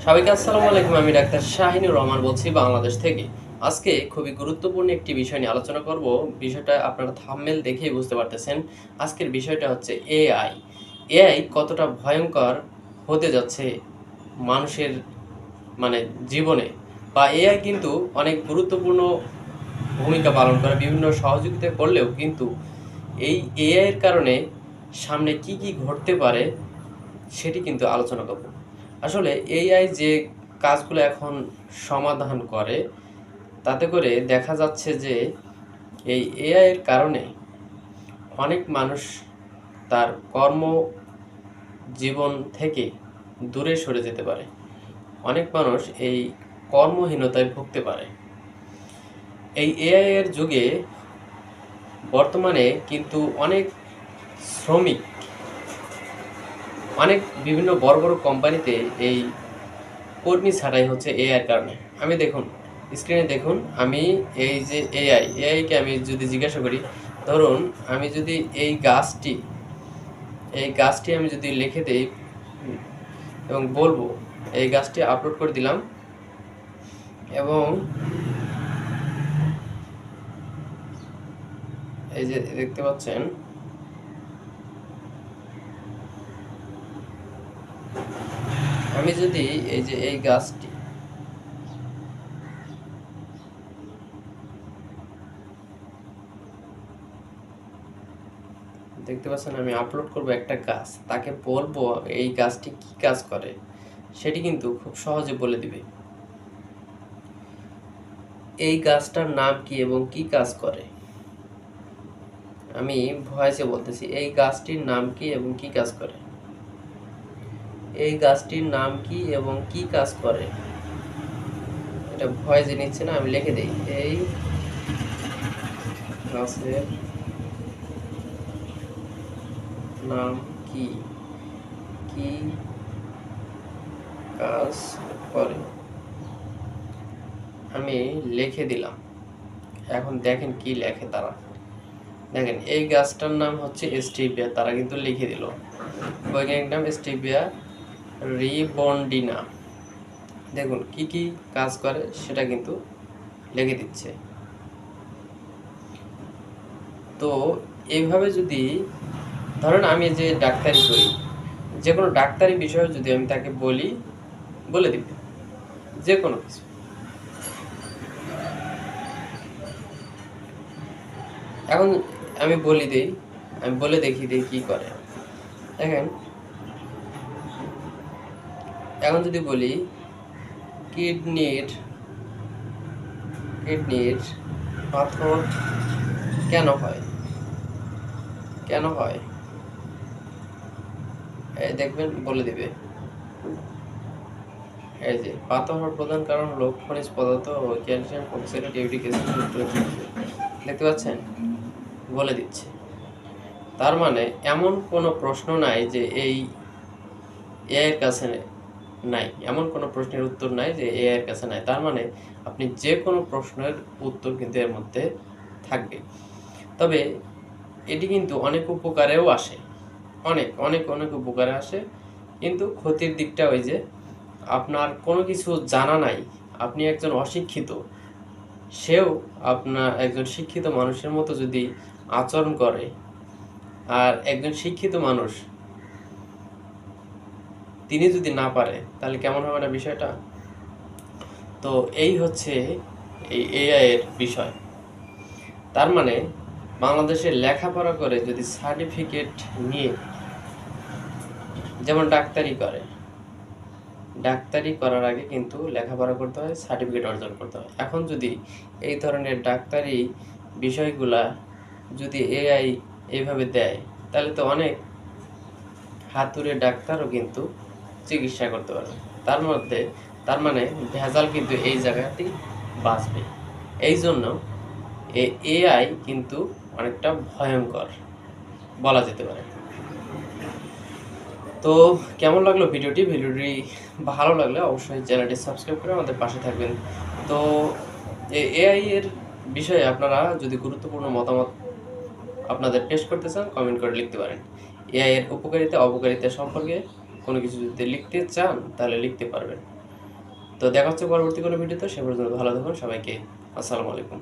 সবাইকে আসসালামু আলাইকুম। আমি ডাক্তার শাহিনুর রহমান বলছি বাংলাদেশ থেকে। আজকে খুবই গুরুত্বপূর্ণ একটি বিষয় নিয়ে আলোচনা করব। বিষয়টা আপনারা থাম্বনেল দেখেই বুঝতে পারতেছেন। আজকের বিষয়টা হচ্ছে এআই। এআই কতটা ভয়ঙ্কর হতে যাচ্ছে মানুষের মানে জীবনে, বা এআই কিন্তু অনেক গুরুত্বপূর্ণ ভূমিকা পালন করে, বিভিন্ন সহযোগিতা করলেও কিন্তু এই এআই এর কারণে সামনে কি কি ঘটতে পারে সেটি কিন্তু আলোচনা করব। আসলে এআই যে কাজগুলো এখন সমাধান করে, তাতে করে দেখা যাচ্ছে যে এই এআই এর কারণে অনেক মানুষ তার কর্ম জীবন থেকে দূরে সরে যেতে পারে। অনেক মানুষ এই কর্মহীনতায় ভুগতে পারে। এই এআই এর যুগে বর্তমানে কিন্তু অনেক শ্রমিক, অনেক বিভিন্ন বড় বড় কোম্পানিতে এই কর্মী ছাঁটাই হচ্ছে এআইয়ের কারণে। আমি দেখুন, স্ক্রিনে দেখুন, আমি এই যে এআইকে আমি যদি জিজ্ঞাসা করি, ধরুন আমি যদি এই গাছটি আমি যদি লিখে দেই এবং বলবো এই গাছটি আপলোড করে দিলাম, এবং এই যে দেখতে পাচ্ছেন আমি যদি এই যে এই গাছটি দেখতে পাচ্ছেন, আমি আপলোড করব একটা গাছ, তাকে বলবো এই গাছটি কি কাজ করে, সেটি কিন্তু খুব সহজে বলে দিবে। এই গাছটার নাম কি এবং কি কাজ করে। আমি ভয়েসে বলতেছি, এই গাছটির নাম কি এবং কি কাজ করে। এই গাছটির নাম কি এবং কি কাজ করে, এটা ভয়েসে নিচ্ছে না, আমি লিখে দিই এই গাছের নাম কি, কি কাজ করে, আমি লিখে দিলাম। এখন দেখেন কি লেখে তারা। দেখেন এই গাছটার নাম হচ্ছে স্টিভিয়া, তারা কিন্তু লিখে দিল। বৈজ্ঞানিক নাম স্টিভিয়া রিবন্ডিনা। দেখুন কি কি কাজ করে সেটা কিন্তু লিখে দিচ্ছে। তো এইভাবে যদি ধরেন আমি যে ডাক্তারি করি, যে কোনো ডাক্তারি বিষয়ে যদি আমি তাকে বলি, বলে দিবে যে কোনো কিছু। এখন আমি বলে দেখি কি করে। দেখেন, এখন যদি বলি কিডনির পাথর কেন হয়, এই দেখবেন বলে দিবে। এই যে পাথর হওয়ার প্রধান কারণ হলো খনিজ পদার্থ ও ক্যালসিয়াম অক্সালেট ইউরিক অ্যাসিড। দেখতে পাচ্ছেন, বলে দিচ্ছে। তার মানে এমন কোনো প্রশ্ন নাই যে এই এআই এর কাছে নাই, এমন কোনো প্রশ্নের উত্তর নাই যে এআই এর কাছে নাই। তার মানে আপনি যে কোনো প্রশ্নের উত্তর কিন্তু এর মধ্যে থাকবে। তবে এটি কিন্তু অনেক উপকারেও আসে, অনেক অনেক অনেক উপকারে আসে। কিন্তু ক্ষতির দিকটা ওই যে আপনার কোনো কিছু জানা নাই, আপনি একজন অশিক্ষিত, সেও আপনার একজন শিক্ষিত মানুষের মতো যদি আচরণ করে, আর একজন শিক্ষিত মানুষ তিনি যদি না পারে, তাহলে কেমন হবে না বিষয়টা। তো এই হচ্ছে এই এআই এর বিষয়। তার মানে বাংলাদেশে লেখাপড়া করে যদি সার্টিফিকেট নিয়ে, যেমন ডাক্তারি করার আগে কিন্তু লেখাপড়া করতে হয়, সার্টিফিকেট অর্জন করতে হয়। এখন যদি এই ধরনের ডাক্তারি বিষয়গুলা যদি এআই এইভাবে দেয়, তাহলে তো অনেক হাতুড়ে ডাক্তারও কিন্তু চিকিৎসা করতে পারবে। তার মানে ভেজাল কিন্তু এই জায়গাটি বাঁচবে। এই জন্য এআই কিন্তু অনেকটা ভয়ঙ্কর বলা যেতে পারে। তো কেমন লাগলো ভিডিওটি ভালো লাগলে অবশ্যই চ্যানেলটি সাবস্ক্রাইব করে আমাদের পাশে থাকবেন। তো এআই এর বিষয়ে আপনারা যদি গুরুত্বপূর্ণ মতামত আপনাদের পেশ করতে চান, কমেন্ট করে লিখতে পারেন। এআই এর উপকারিতা অপকারিতা সম্পর্কে কোনো কিছু যদি লিখতে চান, তাহলে লিখতে পারবেন। তো দেখা হচ্ছে পরবর্তী কোনো ভিডিওতে, সে পর্যন্ত ভালো থাকুন সবাইকে। আসসালামু আলাইকুম।